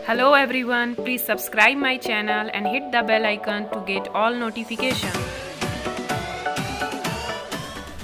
Hello everyone, please subscribe my channel and hit the bell icon to get all notification.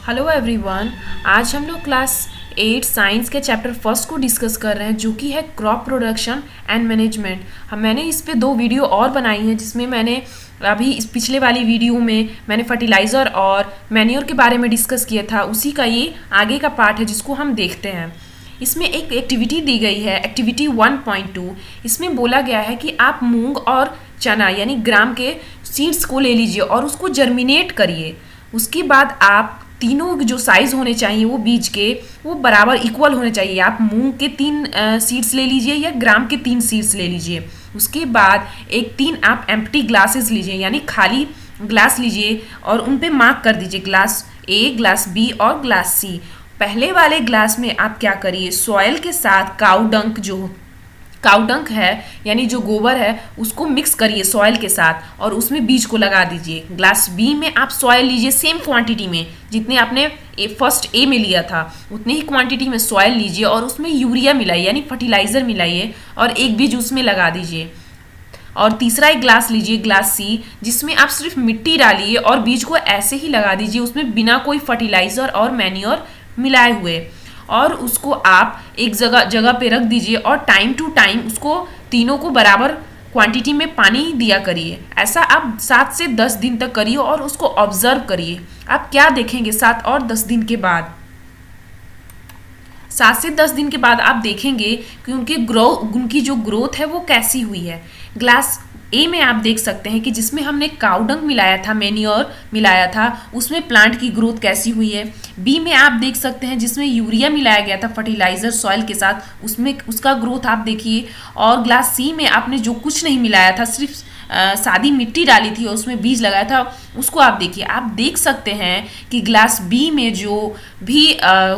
Hello everyone, आज हम लोग class 8 science के chapter first को discuss कर रहे हैं जो कि है क्रॉप प्रोडक्शन एंड मैनेजमेंट। मैंने इस पे 2 वीडियो और बनाई हैं जिसमें मैंने अभी इस पिछले वाली वीडियो में मैंने फर्टिलाइज़र और मैन्योर के बारे में डिस्कस किया था, उसी का ये आगे का पार्ट है जिसको हम देखते हैं। इसमें एक एक्टिविटी दी गई है, एक्टिविटी 1.2। इसमें बोला गया है कि आप मूंग और चना यानी ग्राम के सीड्स को ले लीजिए और उसको जर्मिनेट करिए। उसके बाद आप तीनों जो साइज़ होने चाहिए वो बीज के वो बराबर इक्वल होने चाहिए। आप मूंग के 3 सीड्स ले लीजिए या ग्राम के 3 सीड्स ले लीजिए। उसके बाद 3 आप एम्प्टी ग्लासेस लीजिए यानी खाली ग्लास लीजिए और उन पे मार्क कर दीजिए ग्लास ए, ग्लास बी और ग्लास सी। पहले वाले ग्लास में आप क्या करिए, सॉइल के साथ काउडंक है यानी जो गोबर है उसको मिक्स करिए सॉइल के साथ और उसमें बीज को लगा दीजिए। ग्लास बी में आप सॉइल लीजिए सेम क्वांटिटी में, जितने आपने फर्स्ट ए में लिया था उतने ही क्वांटिटी में सॉइल लीजिए और उसमें यूरिया मिलाइए यानी फर्टिलाइज़र मिलाइए और एक बीज उसमें लगा दीजिए। और तीसरा एक ग्लास लीजिए, ग्लास सी, जिसमें आप सिर्फ मिट्टी डालिए और बीज को ऐसे ही लगा दीजिए उसमें बिना कोई फर्टिलाइज़र और मैन्योर मिलाए हुए, और उसको आप एक जगह पे रख दीजिए और टाइम टू टाइम उसको तीनों को बराबर क्वांटिटी में पानी दिया करिए। ऐसा आप 7 से 10 दिन तक करिए और उसको ऑब्जर्व करिए। आप क्या देखेंगे 7 और 10 दिन के बाद, 7 से 10 दिन के बाद आप देखेंगे कि उनकी जो ग्रोथ है वो कैसी हुई है। ग्लास ए में आप देख सकते हैं कि जिसमें हमने काउडंग मिलाया था, मैन्योर मिलाया था, उसमें प्लांट की ग्रोथ कैसी हुई है। बी में आप देख सकते हैं जिसमें यूरिया मिलाया गया था फर्टिलाइज़र सॉइल के साथ, उसमें उसका ग्रोथ आप देखिए। और ग्लास सी में आपने जो कुछ नहीं मिलाया था, सिर्फ सादी मिट्टी डाली थी और उसमें बीज लगाया था, उसको आप देखिए। आप देख सकते हैं कि ग्लास बी में जो भी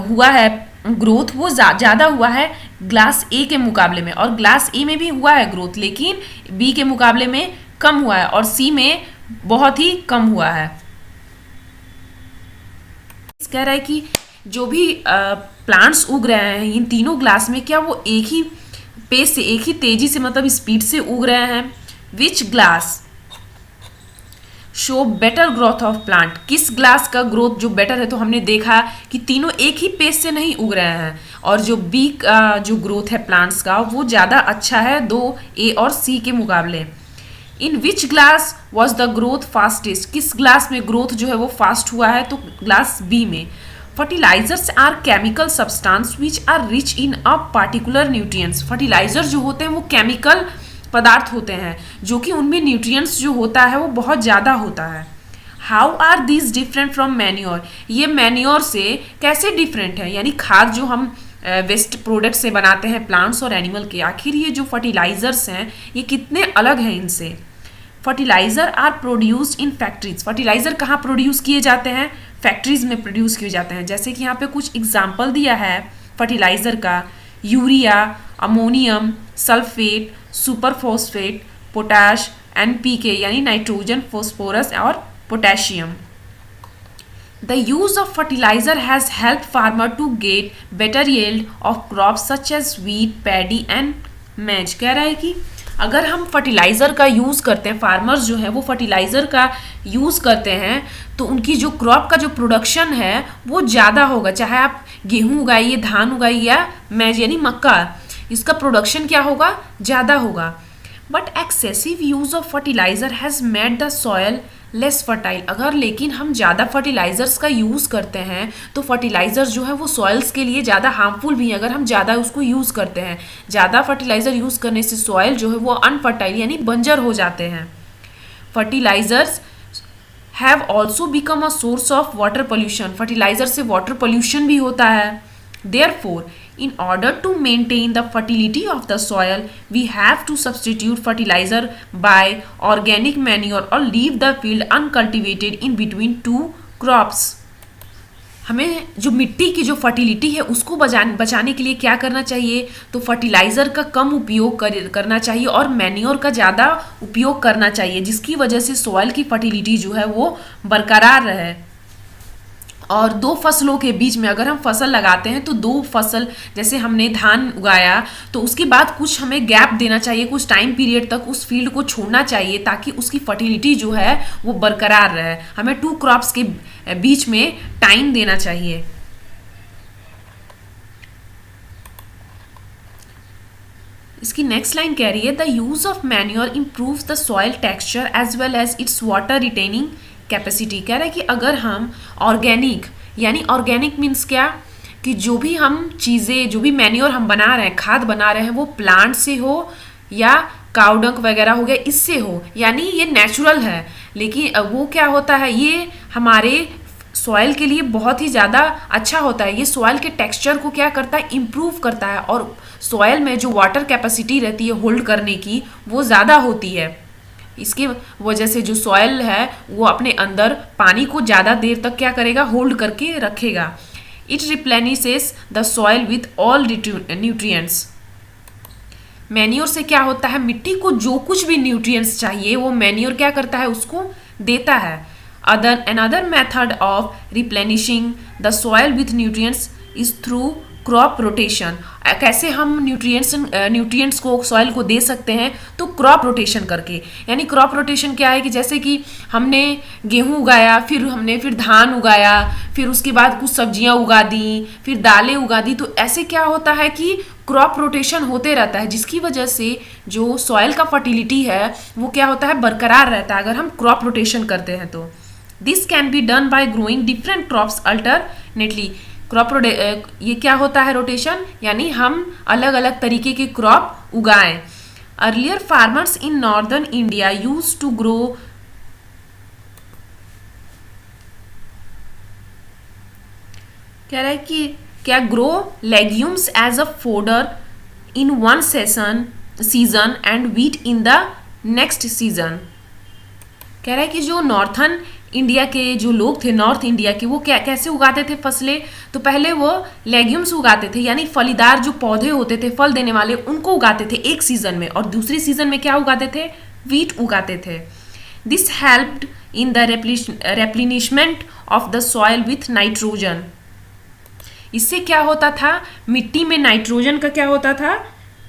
हुआ है ग्रोथ वो ज़्यादा हुआ है ग्लास ए के मुकाबले में, और ग्लास ए में भी हुआ है ग्रोथ लेकिन बी के मुकाबले में कम हुआ है और सी में बहुत ही कम हुआ है। कह रहा है कि जो भी प्लांट्स उग रहे हैं इन तीनों ग्लास में क्या वो एक ही पेस से, एक ही तेजी से मतलब स्पीड से उग रहे हैं। Which glass show better growth of plant, किस ग्लास का ग्रोथ जो बेटर है, तो हमने देखा कि तीनों एक ही पेस से नहीं उग रहे हैं और जो बी का जो ग्रोथ है प्लांट्स का वो ज़्यादा अच्छा है 2 ए और सी के मुकाबले। In which glass was the growth fastest, किस ग्लास में ग्रोथ जो है वो फास्ट हुआ है, तो ग्लास बी में। Fertilizers are chemical substance which are rich in a particular nutrients, fertilizer जो होते हैं वो केमिकल पदार्थ होते हैं जो कि उनमें न्यूट्रिएंट्स जो होता है वो बहुत ज़्यादा होता है। How are these different from manure, ये मैन्योर से कैसे डिफरेंट है, यानी खाद जो हम वेस्ट प्रोडक्ट से बनाते हैं प्लांट्स और एनिमल के, आखिर ये जो फर्टिलाइजर्स हैं ये कितने अलग हैं इनसे। Fertiliser are produced in factories, fertiliser कहाँ प्रोड्यूस किए जाते हैं, फैक्ट्रीज में प्रोड्यूस किए जाते हैं। जैसे कि यहाँ पे कुछ एग्जाम्पल दिया है फर्टिलाइज़र का, urea, ammonium sulphate, super phosphate, potash, NPK यानी नाइट्रोजन, फॉस्फोरस और potassium. The use of fertilizer has help farmer to get better yield of crops such as wheat, paddy and maize. कह रहा है कि अगर हम फर्टिलाइज़र का यूज़ करते हैं, फार्मर्स जो है वो फर्टिलाइज़र का यूज़ करते हैं तो उनकी जो क्रॉप का जो प्रोडक्शन है वो ज़्यादा होगा। चाहे आप गेहूँ उगाइए, धान उगाइए या मैज यानी मक्का, इसका प्रोडक्शन क्या होगा, ज़्यादा होगा। But excessive use of fertiliser has made the soil less fertile, अगर लेकिन हम ज़्यादा फर्टिलाइज़र्स का यूज़ करते हैं तो फर्टिलाइज़र जो है वो सॉइल्स के लिए ज़्यादा हार्मफुल भी है। अगर हम ज़्यादा उसको यूज़ करते हैं, ज़्यादा फर्टिलाइज़र यूज़ करने से सॉइल जो है वो अनफर्टाइल यानी बंजर हो जाते हैं। Fertilisers have also become a source of water pollution, fertiliser से वाटर पोल्यूशन भी होता है। Therefore in order to maintain the fertility of the soil we have to substitute fertilizer by organic manure or leave the field uncultivated in between 2 crops। हमें जो मिट्टी की जो fertility है उसको बचाने के लिए क्या करना चाहिए, तो फर्टिलाइज़र का कम उपयोग करना चाहिए और मैन्योर का ज़्यादा उपयोग करना चाहिए, जिसकी वजह से सॉइल की फर्टिलिटी जो है वो बरकरार रहे। और दो फसलों के बीच में अगर हम फसल लगाते हैं तो दो फसल, जैसे हमने धान उगाया तो उसके बाद कुछ हमें गैप देना चाहिए, कुछ टाइम पीरियड तक उस फील्ड को छोड़ना चाहिए ताकि उसकी फर्टिलिटी जो है वो बरकरार रहे। हमें टू क्रॉप्स के बीच में टाइम देना चाहिए। इसकी नेक्स्ट लाइन कह रही है, the use of manure improves the soil texture as well as its water retaining capacity. कह रहा है कि अगर हम ऑर्गेनिक, यानी ऑर्गेनिक मीन्स क्या, कि जो भी हम चीज़ें, जो भी मैन्योर हम बना रहे हैं, खाद बना रहे हैं, वो प्लांट से हो या काउडंक वगैरह हो गया, इससे हो, यानी ये नेचुरल है। लेकिन वो क्या होता है, ये हमारे सॉइल के लिए बहुत ही ज़्यादा अच्छा होता है। ये सॉइल के टेक्सचर को क्या करता है, इम्प्रूव करता है, और सॉइल में जो वाटर कैपेसिटी रहती है होल्ड करने की वो ज़्यादा होती है। इसकी वजह से जो सॉइल है वो अपने अंदर पानी को ज़्यादा देर तक क्या करेगा, होल्ड करके रखेगा। It replenishes the soil with all nutrients. Manure से क्या होता है, मिट्टी को जो कुछ भी न्यूट्रिएंट्स चाहिए वो मैन्योर क्या करता है, उसको देता है। Another method of replenishing the soil with nutrients is through crop rotation. कैसे हम न्यूट्रिएंट्स को सॉइल को दे सकते हैं, तो क्रॉप रोटेशन करके। यानी क्रॉप रोटेशन क्या है कि जैसे कि हमने गेहूं उगाया, फिर धान उगाया, फिर उसके बाद कुछ सब्जियां उगा दी, फिर दालें उगा दी, तो ऐसे क्या होता है कि क्रॉप रोटेशन होते रहता है, जिसकी वजह से जो सॉइल का फर्टिलिटी है वो क्या होता है, बरकरार रहता है अगर हम क्रॉप रोटेशन करते हैं तो। This can be done by growing different crops alternately. ये क्या होता है, रोटेशन, यानी हम अलग अलग तरीके के क्रॉप उगाएं। Earlier farmers in northern India use to grow, कह रहा है कि क्या, grow legumes as a fodder in one season and wheat in the next season. कह रहा है कि जो नॉर्थन इंडिया के जो लोग थे, नॉर्थ इंडिया के, वो क्या कैसे उगाते थे फसलें, तो पहले वो लेग्यूम्स उगाते थे, यानी फलीदार जो पौधे होते थे फल देने वाले, उनको उगाते थे एक सीजन में, और दूसरी सीजन में क्या उगाते थे, व्हीट उगाते थे। This helped in the replenishment of the soil with nitrogen. इससे क्या होता था, मिट्टी में नाइट्रोजन का क्या होता था,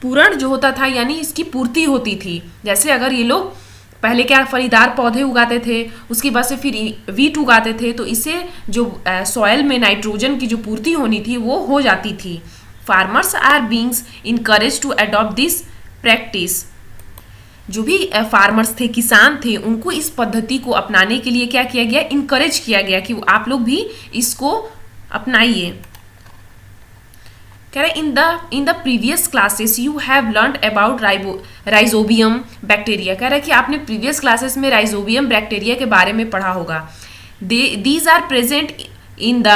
पूरण जो होता था, यानी इसकी पूर्ति होती थी। जैसे अगर ये लोग पहले क्या फलीदार पौधे उगाते थे, उसके बाद से फिर वीट उगाते थे, तो इससे जो सॉइल में नाइट्रोजन की जो पूर्ति होनी थी वो हो जाती थी। Farmers are beings encourage to adopt this practice. जो भी फार्मर्स थे, किसान थे, उनको इस पद्धति को अपनाने के लिए क्या किया गया, इनकरेज किया गया कि आप लोग भी इसको अपनाइए। कह रहे in the previous classes you have learned about rhizobium bacteria. कह रहे कि आपने प्रीवियस क्लासेस में राइजोबियम बैक्टीरिया के बारे में पढ़ा होगा। These are present in the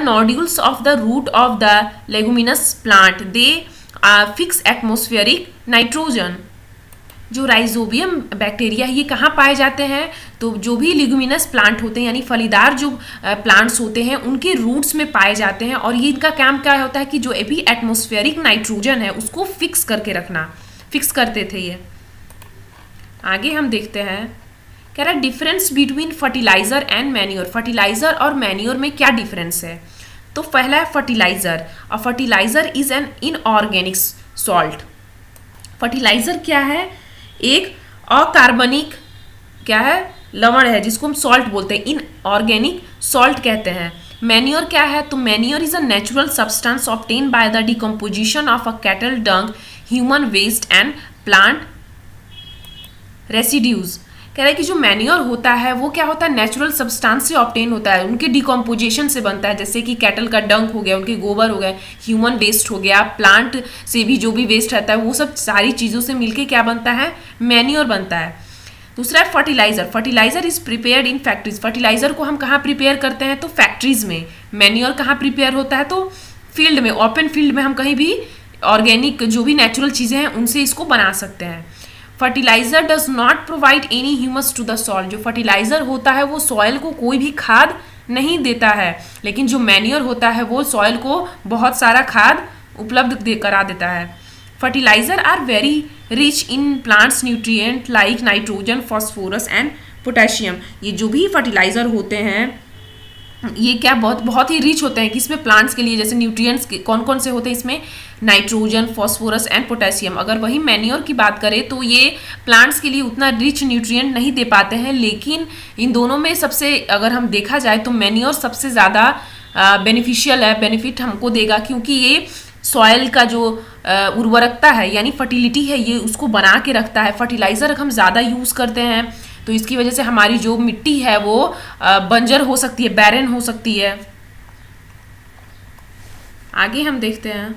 nodules of the root of the leguminous plant. They fix atmospheric nitrogen. जो राइजोबियम बैक्टीरिया है ये कहाँ पाए जाते हैं, तो जो भी लिग्यूमिनस प्लांट होते हैं, यानी फलीदार जो प्लांट्स होते हैं, उनके रूट्स में पाए जाते हैं। और ये इनका काम क्या होता है कि जो भी एटमॉस्फेरिक नाइट्रोजन है उसको फिक्स करके रखना, फिक्स करते थे ये। आगे हम देखते हैं, कह रहा है difference between fertiliser and manure. Fertiliser और मैन्योर में क्या डिफरेंस है, तो पहला है फर्टिलाइजर। और fertiliser is an inorganic salt. Fertiliser क्या है, एक अकार्बनिक क्या है, लवण है, जिसको हम सॉल्ट बोलते हैं, इनऑर्गेनिक सॉल्ट कहते हैं। मैन्योर क्या है, तो manure is a natural substance obtain by the decomposition of a cattle dung, human waste and plant residues. कह रहा है कि जो मैन्योर होता है वो क्या होता है, नेचुरल सब्सटेंस से ऑब्टेन होता है, उनके डिकम्पोजिशन से बनता है। जैसे कि कैटल का डंग हो गया, उनके गोबर हो गए, ह्यूमन वेस्ट हो गया, प्लांट से भी जो भी वेस्ट रहता है, वो सब सारी चीज़ों से मिलके क्या बनता है, मैन्योर बनता है। दूसरा है fertiliser. Fertiliser is prepared in factories. Fertiliser को हम कहाँ प्रिपेयर करते हैं, तो फैक्ट्रीज में। मैन्योर कहाँ प्रिपेयर होता है, तो फील्ड में, ओपन फील्ड में हम कहीं भी ऑर्गेनिक जो भी नेचुरल चीज़ें हैं उनसे इसको बना सकते हैं। Fertiliser does not provide any humus to the soil. जो फर्टिलाइजर होता है वो सॉइल को कोई भी खाद नहीं देता है, लेकिन जो मैन्योर होता है वो सॉइल को बहुत सारा खाद उपलब्ध करा देता है। Fertiliser are very rich in plants nutrient like nitrogen, phosphorus and potassium. ये जो भी फर्टिलाइजर होते हैं ये क्या बहुत बहुत ही रिच होते हैं कि इसमें प्लांट्स के लिए जैसे न्यूट्रिएंट्स कौन कौन से होते हैं इसमें, नाइट्रोजन, फास्फोरस एंड पोटेशियम। अगर वही मैन्योर की बात करें तो ये प्लांट्स के लिए उतना रिच न्यूट्रिएंट नहीं दे पाते हैं, लेकिन इन दोनों में सबसे अगर हम देखा जाए तो मैन्योर सबसे ज़्यादा बेनिफिशियल है, बेनिफिट हमको देगा, क्योंकि ये सॉइल का जो उर्वरकता है यानी फर्टिलिटी है ये उसको बना के रखता है। फर्टिलाइज़र हम ज़्यादा यूज़ करते हैं तो इसकी वजह से हमारी जो मिट्टी है वो बंजर हो सकती है, बैरन हो सकती है। आगे हम देखते हैं,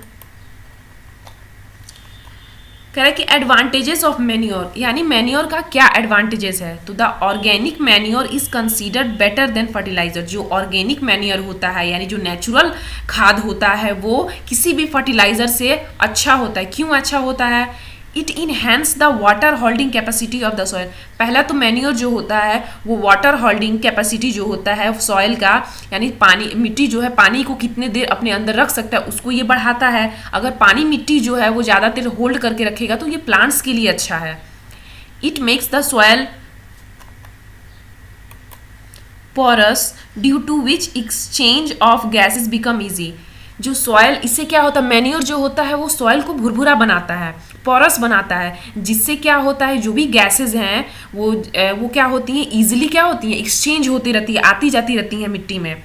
कह रहा है कि एडवांटेजेस ऑफ मैन्योर, यानी मैन्योर का क्या एडवांटेजेस है। तो the organic manure is considered better than fertiliser. जो ऑर्गेनिक मैन्योर होता है यानी जो नेचुरल खाद होता है वो किसी भी फर्टिलाइजर से अच्छा होता है। क्यों अच्छा होता है? It enhance the water holding capacity of the soil. पहला तो मैन्योर जो होता है वो वाटर होल्डिंग कैपेसिटी जो होता है सॉइल का, यानी पानी मिट्टी जो है पानी को कितने देर अपने अंदर रख सकता है उसको ये बढ़ाता है। अगर पानी मिट्टी जो है वो ज़्यादा देर होल्ड करके रखेगा तो ये प्लांट्स के लिए अच्छा है। It makes the soil porous due to which exchange of gases become easy. जो सॉइल, इससे क्या होता है, मैन्योर जो होता है वो सॉइल को भुरभुरा बनाता है, पोरस बनाता है, जिससे क्या होता है जो भी गैसेस हैं वो क्या होती हैं, ईजिली क्या होती हैं, एक्सचेंज होती रहती है, आती जाती रहती हैं मिट्टी में।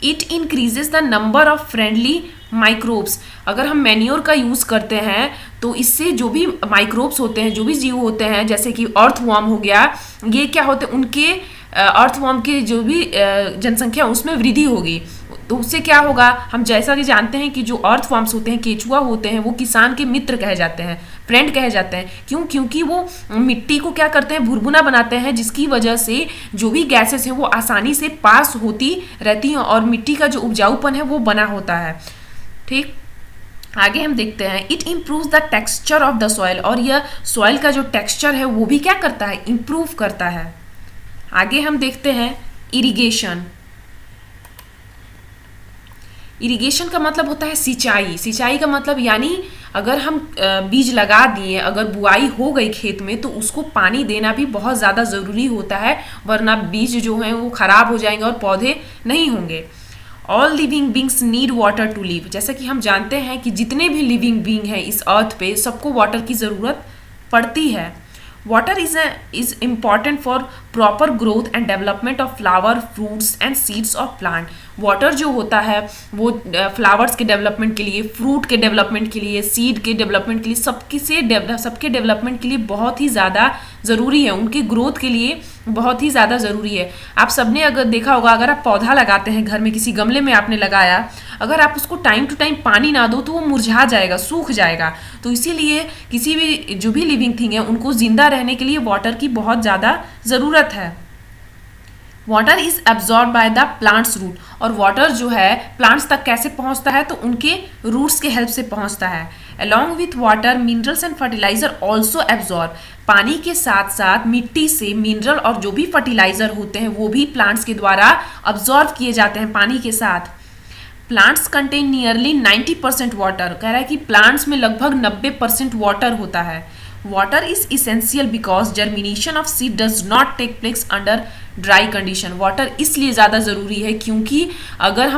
It increases the number of friendly microbes. अगर हम मैन्योर का यूज़ करते हैं तो इससे जो भी माइक्रोब्स होते हैं, जो भी जीव होते हैं, जैसे कि अर्थवॉर्म हो गया, ये क्या होते हैं, उनके अर्थवॉर्म की जो भी जनसंख्या उसमें वृद्धि होगी। तो उससे क्या होगा, हम जैसा कि जानते हैं कि जो अर्थवॉर्म्स होते हैं, केचुआ होते हैं, वो किसान के मित्र कहे जाते हैं, फ्रेंड कहे जाते हैं। क्यों? क्योंकि वो मिट्टी को क्या करते हैं, भुरभुरा बनाते हैं, जिसकी वजह से जो भी गैसेस हैं वो आसानी से पास होती रहती हैं और मिट्टी का जो उपजाऊपन है वो बना होता है। ठीक, आगे हम देखते हैं, it improves the texture of the soil. और यह सॉइल का जो टेक्सचर है वो भी क्या करता है, इम्प्रूव करता है। आगे हम देखते हैं इरिगेशन। इरिगेशन का मतलब होता है सिंचाई। सिंचाई का मतलब यानी अगर हम बीज लगा दिए, अगर बुआई हो गई खेत में तो उसको पानी देना भी बहुत ज़्यादा ज़रूरी होता है, वरना बीज जो हैं वो ख़राब हो जाएंगे और पौधे नहीं होंगे। All living beings need water to live. जैसा कि हम जानते हैं कि जितने भी लिविंग बींग हैं इस अर्थ पे सबको वाटर की ज़रूरत पड़ती है। Water is important for proper growth and development of flower, fruits and seeds of plant. Water जो होता है वो फ्लावर्स के डेवलपमेंट के लिए, फ्रूट के डेवलपमेंट के लिए, सीड के डेवलपमेंट के लिए, सबके डेवलपमेंट के लिए बहुत ही ज़्यादा ज़रूरी है, उनके ग्रोथ के लिए बहुत ही ज़्यादा ज़रूरी है। आप सबने अगर देखा होगा, अगर आप पौधा लगाते हैं घर में, किसी गमले में आपने लगाया, अगर आप उसको टाइम टू टाइम पानी ना दो तो वो मुरझा जाएगा, सूख जाएगा। तो इसीलिए किसी भी जो भी लिविंग थिंग है उनको जिंदा रहने के लिए वाटर की बहुत ज़्यादा ज़रूरत है। Water is absorb by the plants root. और वाटर जो है प्लांट्स तक कैसे पहुंचता है, तो उनके रूट्स के हेल्प से पहुंचता है। Along with water minerals and fertiliser also absorb. पानी के साथ साथ मिट्टी से मिनरल और जो भी फर्टिलाइजर होते हैं वो भी प्लांट्स के द्वारा अब्जॉर्ब किए जाते हैं पानी के साथ। Plants contain nearly 90% water. कह रहा है कि प्लांट्स में लगभग 90% वाटर होता है। Water is essential because germination of seed does not take place under dry condition. Water इसलिए ज़्यादा ज़रूरी है क्योंकि अगर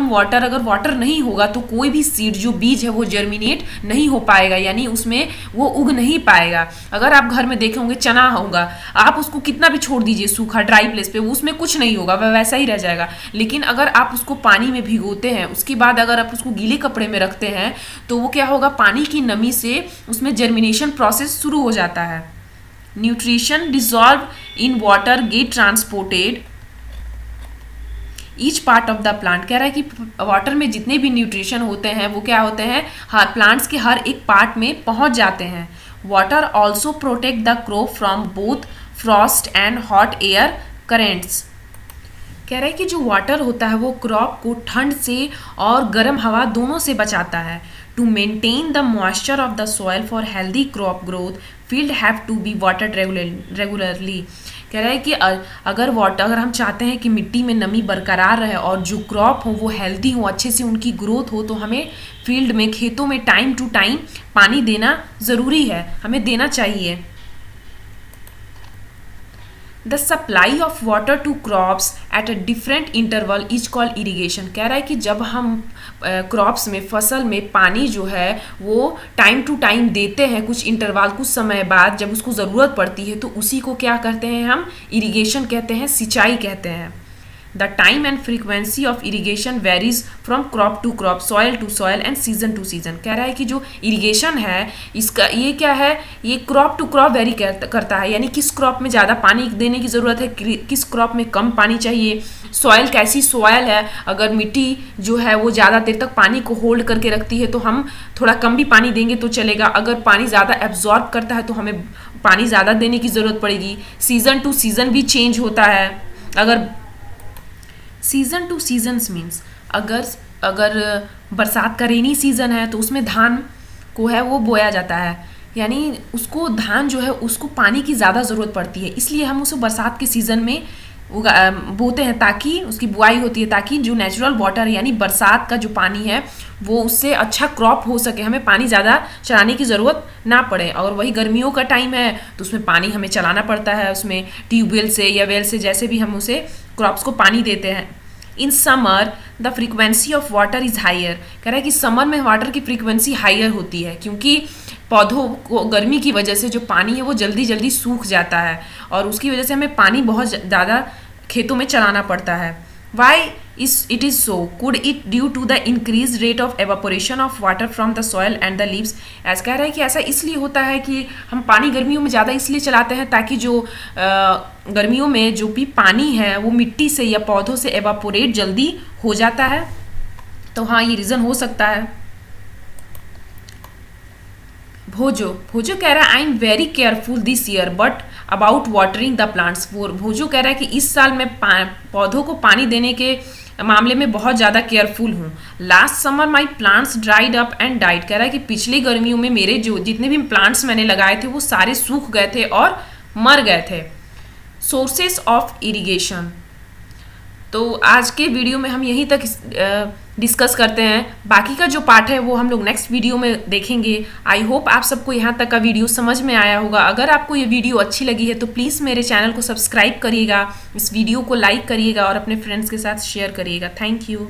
वाटर नहीं होगा तो कोई भी सीड जो बीज है वो जर्मिनेट नहीं हो पाएगा, यानी उसमें वो उग नहीं पाएगा। अगर आप घर में देखे होंगे चना होगा, आप उसको कितना भी छोड़ दीजिए सूखा ड्राई प्लेस पे, उसमें कुछ नहीं होगा, वह वैसा ही रह जाएगा। लेकिन अगर आप उसको पानी में भिगोते हैं, उसके बाद अगर आप उसको गीले कपड़े में रखते हैं तो वो क्या होगा, पानी की नमी से उसमें जर्मिनेशन प्रोसेस शुरू हो जाता है। Nutrition dissolve in water get transported each part of the plant. कह रहा है कि वाटर में जितने भी न्यूट्रिशन होते हैं वो क्या होते हैं, हर प्लांट्स के हर एक पार्ट में पहुंच जाते हैं। Water also protect the crop from both Frost and hot air currents. कह रहा है कि जो वाटर होता है वो क्रॉप को ठंड से और गर्म हवा दोनों से बचाता है। To maintain the moisture of the soil for healthy crop growth field have to be watered regularly. कह रहा है कि अगर हम चाहते हैं कि मिट्टी में नमी बरकरार रहे और जो क्रॉप हो वो हेल्दी हो, अच्छे से उनकी ग्रोथ हो, तो हमें फील्ड में, खेतों में टाइम टू टाइम पानी देना ज़रूरी है, हमें देना चाहिए। The supply of water to crops at a different interval is called irrigation. कह रहा है कि जब हम क्रॉप्स में, फसल में पानी जो है वो टाइम टू टाइम देते हैं, कुछ इंटरवल, कुछ समय बाद जब उसको ज़रूरत पड़ती है, तो उसी को क्या कहते हैं हम? इरिगेशन कहते हैं, सिंचाई कहते हैं। The time and frequency of irrigation varies from crop to crop, soil to soil and season to season. कह रहा है कि जो इरिगेशन है इसका ये क्या है, ये क्रॉप टू क्रॉप वेरी करता है, यानी किस क्रॉप में ज़्यादा पानी देने की ज़रूरत है, किस क्रॉप में कम पानी चाहिए, सॉयल कैसी सॉयल है, अगर मिट्टी जो है वो ज़्यादा देर तक पानी को होल्ड करके रखती है तो हम थोड़ा कम भी पानी देंगे तो चलेगा, अगर पानी ज़्यादा एब्जॉर्ब करता है तो हमें पानी ज़्यादा देने की ज़रूरत पड़ेगी। सीज़न टू सीज़न भी चेंज होता है। अगर सीज़न टू सीजन्स मीन्स अगर बरसात का रेनी सीज़न है तो उसमें धान को है वो बोया जाता है, यानी उसको धान जो है उसको पानी की ज़्यादा ज़रूरत पड़ती है, इसलिए हम उसे बरसात के सीज़न में बोते हैं, ताकि उसकी बुआई होती है, ताकि जो नेचुरल वाटर है यानी बरसात का जो पानी है वो उससे अच्छा क्रॉप हो सके, हमें पानी ज़्यादा चलाने की ज़रूरत ना पड़े। और वही गर्मियों का टाइम है तो उसमें पानी हमें चलाना पड़ता है, उसमें ट्यूबवेल से या वेल से, जैसे भी हम उसे क्रॉप्स को पानी देते हैं। In summer the frequency of water is higher. कह रहा है कि समर में वाटर की फ्रीक्वेंसी हायर होती है, क्योंकि पौधों को गर्मी की वजह से जो पानी है वो जल्दी जल्दी सूख जाता है और उसकी वजह से हमें पानी बहुत ज़्यादा खेतों में चलाना पड़ता है। Why it is so? Could it due to the increase rate of evaporation of water from the soil and the leaves. ऐसा कह रहा है कि ऐसा इसलिए होता है कि हम पानी गर्मियों में ज़्यादा इसलिए चलाते हैं ताकि जो गर्मियों में जो भी पानी है वो मिट्टी से या पौधों से एवापोरेट जल्दी हो जाता है। तो हाँ, ये रीज़न हो सकता है। भोजो कह रहा है I am very careful this year but about watering the plants. Bhojo कह रहा है कि इस साल मैं पौधों को पानी देने के मामले में बहुत ज़्यादा केयरफुल हूँ। Last summer my plants dried up and died. कह रहा है कि पिछली गर्मियों में मेरे जो जितने भी प्लांट्स मैंने लगाए थे वो सारे सूख गए थे और मर गए थे। Sources of irrigation. तो आज के वीडियो में हम यहीं तक डिस्कस करते हैं, बाकी का जो पार्ट है वो हम लोग नेक्स्ट वीडियो में देखेंगे। आई होप आप सबको यहाँ तक का वीडियो समझ में आया होगा। अगर आपको ये वीडियो अच्छी लगी है तो प्लीज़ मेरे चैनल को सब्सक्राइब करिएगा, इस वीडियो को लाइक करिएगा और अपने फ्रेंड्स के साथ शेयर करिएगा। Thank you.